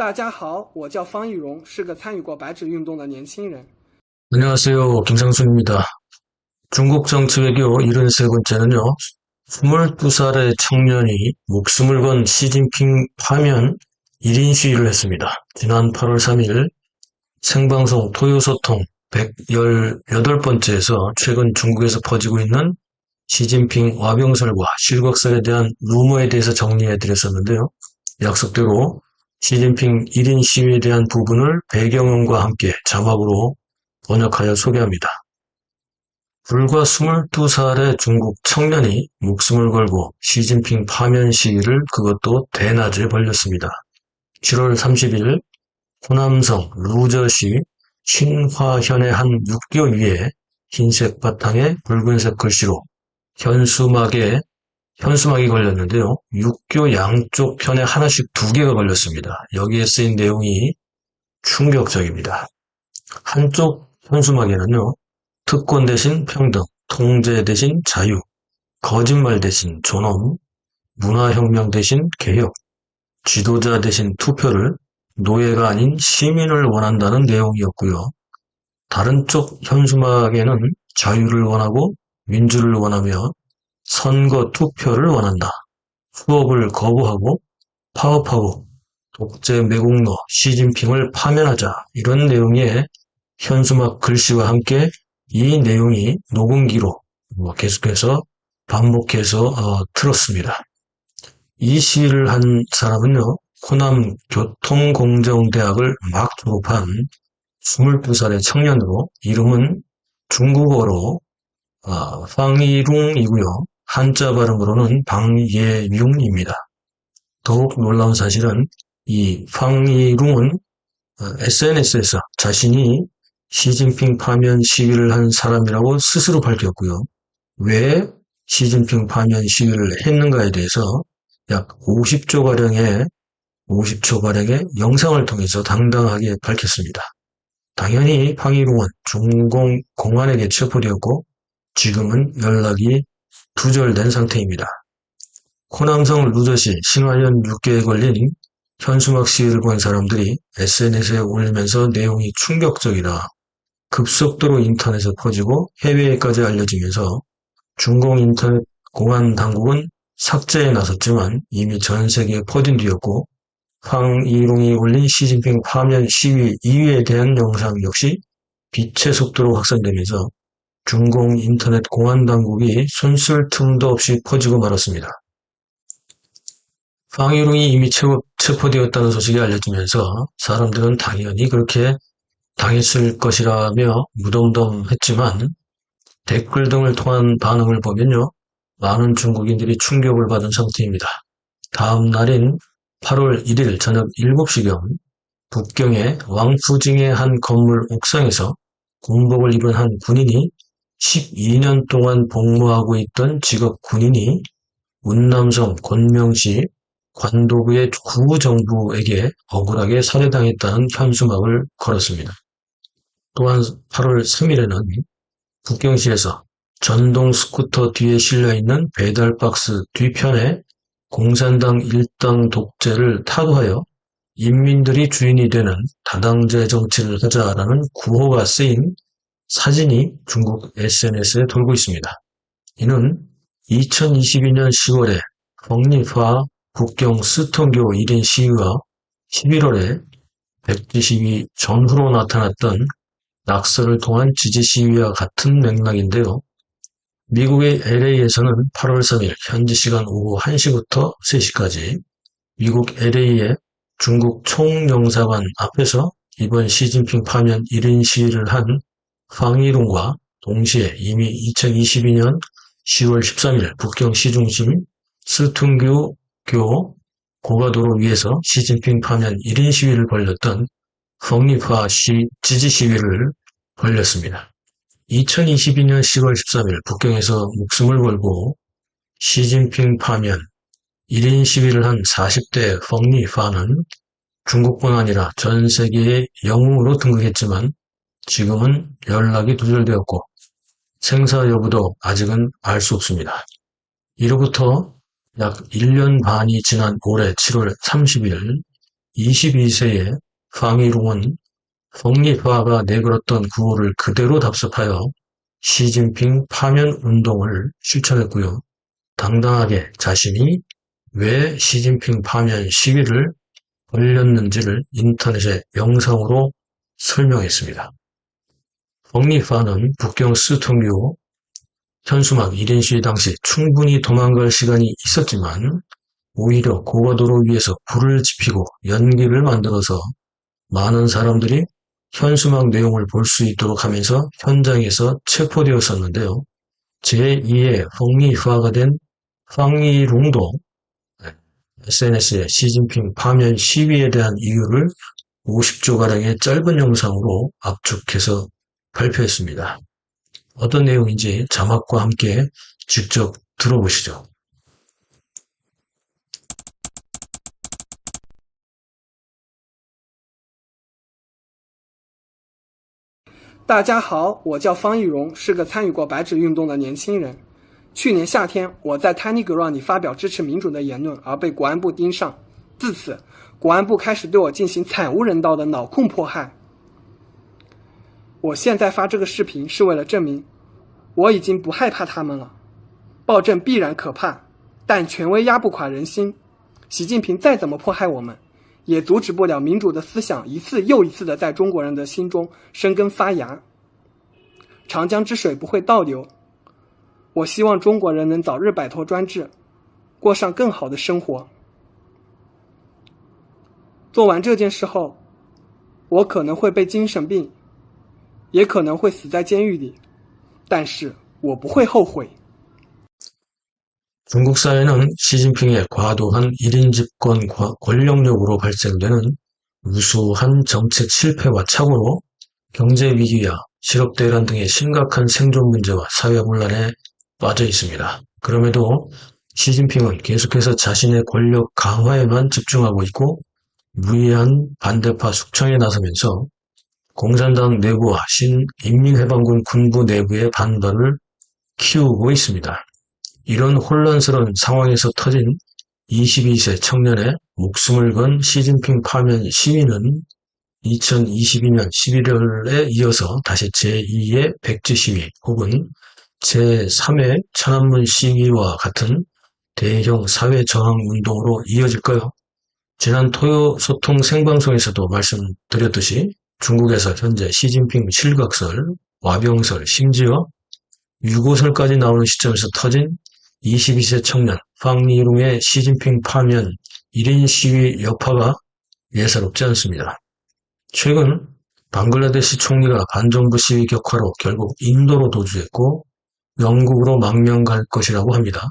大家好，我叫方玉荣，是个参与过白纸运动的年轻人。 안녕하세요. 김상순입니다. 중국 정치 외교 73번째는요. 22살의 청년이 목숨을 건 시진핑 파면 1인 시위를 했습니다. 지난 8월 3일 생방송 토요소통 118번째에서 최근 중국에서 퍼지고 있는 시진핑 와병설과 실곽설에 대한 루머에 대해서 정리해드렸었는데요. 약속대로 시진핑 1인 시위에 대한 부분을 배경음과 함께 자막으로 번역하여 소개합니다. 불과 22살의 중국 청년이 목숨을 걸고 시진핑 파면 시위를 그것도 대낮에 벌였습니다. 7월 30일 호남성 루저시 신화현의 한 육교 위에 흰색 바탕에 붉은색 글씨로 현수막이 걸렸는데요. 육교 양쪽 편에 하나씩 2개가 걸렸습니다. 여기에 쓰인 내용이 충격적입니다. 한쪽 현수막에는요. 특권 대신 평등, 통제 대신 자유, 거짓말 대신 존엄, 문화혁명 대신 개혁, 지도자 대신 투표를 노예가 아닌 시민을 원한다는 내용이었고요. 다른 쪽 현수막에는 자유를 원하고 민주를 원하며 선거 투표를 원한다. 수업을 거부하고 파업하고 독재 매국노 시진핑을 파면하자. 이런 내용의 현수막 글씨와 함께 이 내용이 녹음기로 계속해서 반복해서 틀었습니다. 이 시위를 한 사람은요. 호남 교통공정대학을 막 졸업한 22살의 청년으로 이름은 중국어로 방이룽이고요. 한자 발음으로는 방예융입니다. 더욱 놀라운 사실은 이 방이룽은 SNS에서 자신이 시진핑 파면 시위를 한 사람이라고 스스로 밝혔고요. 왜 시진핑 파면 시위를 했는가에 대해서 약 50초가량의 영상을 통해서 당당하게 밝혔습니다. 당연히 방이룽은 중공 공안에게 체포되었고 지금은 연락이 두절된 상태입니다. 호남성 루저시 신화현 6개에 걸린 현수막 시위를 본 사람들이 SNS에 올리면서 내용이 충격적이다. 급속도로 인터넷에 퍼지고 해외에까지 알려지면서 중공 인터넷 공안 당국은 삭제에 나섰지만 이미 전 세계에 퍼진 뒤였고 황이룽이 올린 시진핑 파면 시위 이유에 대한 영상 역시 빛의 속도로 확산되면서 중공 인터넷 공안 당국이 손쓸 틈도 없이 퍼지고 말았습니다. 황이룽이 이미 체포되었다는 소식이 알려지면서 사람들은 당연히 그렇게 당했을 것이라며 무덤덤했지만 댓글 등을 통한 반응을 보면요. 많은 중국인들이 충격을 받은 상태입니다. 다음 날인 8월 1일 저녁 7시경 북경의 왕푸징의 한 건물 옥상에서 군복을 입은 한 군인이 12년 동안 복무하고 있던 직업 군인이 운남성 권명시 관도구의 구정부에게 억울하게 살해당했다는 현수막을 걸었습니다. 또한 8월 3일에는 북경시에서 전동 스쿠터 뒤에 실려있는 배달박스 뒤편에 공산당 일당 독재를 타도하여 인민들이 주인이 되는 다당제 정치를 하자라는 구호가 쓰인 사진이 중국 SNS에 돌고 있습니다. 이는 2022년 10월에 펑리파 북경 스통교 1인 시위와 11월에 백지 시위 전후로 나타났던 낙서를 통한 지지 시위와 같은 맥락인데요. 미국의 LA에서는 8월 3일 현지 시간 오후 1시부터 3시까지 미국 LA의 중국 총영사관 앞에서 이번 시진핑 파면 1인 시위를 한 황이룽과 동시에 이미 2022년 10월 13일 북경 시중심 스퉁교 고가도로 위에서 시진핑 파면 1인 시위를 벌였던 펑리파 지지 시위를 벌였습니다. 2022년 10월 13일 북경에서 목숨을 걸고 시진핑 파면 1인 시위를 한 40대 펑리파는 중국뿐 아니라 전 세계의 영웅으로 등극했지만 지금은 연락이 두절되었고 생사 여부도 아직은 알 수 없습니다. 이로부터 약 1년 반이 지난 올해 7월 30일 22세의 방이룽은 펑리파가 내걸었던 구호를 그대로 답습하여 시진핑 파면 운동을 실천했고요. 당당하게 자신이 왜 시진핑 파면 시위를 벌였는지를 인터넷에 영상으로 설명했습니다. 펑리파는 북경 스퉁류 현수막 1인 시위 당시 충분히 도망갈 시간이 있었지만 오히려 고가도로 위에서 불을 지피고 연기를 만들어서 많은 사람들이 현수막 내용을 볼 수 있도록 하면서 현장에서 체포되었었는데요. 제2의 펑리파가 된 팡이룽도 SNS에 시진핑 파면 시위에 대한 이유를 50초가량의 짧은 영상으로 압축해서 발표했습니다. 어떤 내용인지 자막과 함께 직접 들어보시죠. 大家好，我叫方玉荣，是个参与过白纸运动的年轻人。去年夏天，我在 Telegram 里发表支持民主的言论，而被国安部盯上。自此，国安部开始对我进行惨无人道的脑控迫害。我现在发这个视频是为了证明，我已经不害怕他们了。暴政必然可怕，但权威压不垮人心。习近平再怎么迫害我们，也阻止不了民主的思想一次又一次的在中国人的心中生根发芽。长江之水不会倒流，我希望中国人能早日摆脱专制，过上更好的生活。做完这件事后，我可能会被精神病，也可能会死在监狱里，但是我不会后悔。 중국 사회는 시진핑의 과도한 1인 집권 권력력으로 발생되는 무수한 정책 실패와 착오로 경제 위기와 실업대란 등의 심각한 생존 문제와 사회 혼란에 빠져 있습니다. 그럼에도 시진핑은 계속해서 자신의 권력 강화에만 집중하고 있고 무리한 반대파 숙청에 나서면서 공산당 내부와 신인민해방군 군부 내부의 반발을 키우고 있습니다. 이런 혼란스러운 상황에서 터진 22세 청년의 목숨을 건 시진핑 파면 시위는 2022년 11월에 이어서 다시 제2의 백지 시위 혹은 제3의 천안문 시위와 같은 대형 사회 저항 운동으로 이어질까요? 지난 토요 소통 생방송에서도 말씀드렸듯이 중국에서 현재 시진핑 실각설, 와병설, 심지어 유고설까지 나오는 시점에서 터진 22세 청년 팡리룽의 시진핑 파면 1인 시위 여파가 예사롭지 않습니다. 최근 방글라데시 총리가 반정부 시위 격화로 결국 인도로 도주했고 영국으로 망명 갈 것이라고 합니다.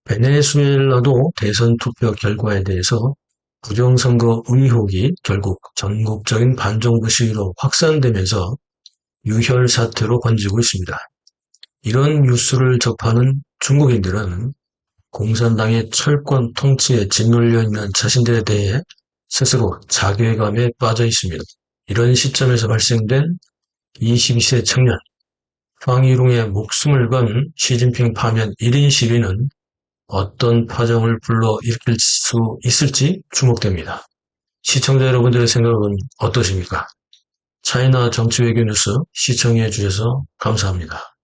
베네수엘라도 대선 투표 결과에 대해서 부정선거 의혹이 결국 전국적인 반정부 시위로 확산되면서 유혈 사태로 번지고 있습니다. 이런 뉴스를 접하는 중국인들은 공산당의 철권 통치에 짓눌려 있는 자신들에 대해 스스로 자괴감에 빠져 있습니다. 이런 시점에서 발생된 22세 청년 팡이룽의 목숨을 건 시진핑 파면 1인 시위는 어떤 파장을 불러일으킬 수 있을지 주목됩니다. 시청자 여러분들의 생각은 어떠십니까? 차이나 정치 외교 뉴스 시청해 주셔서 감사합니다.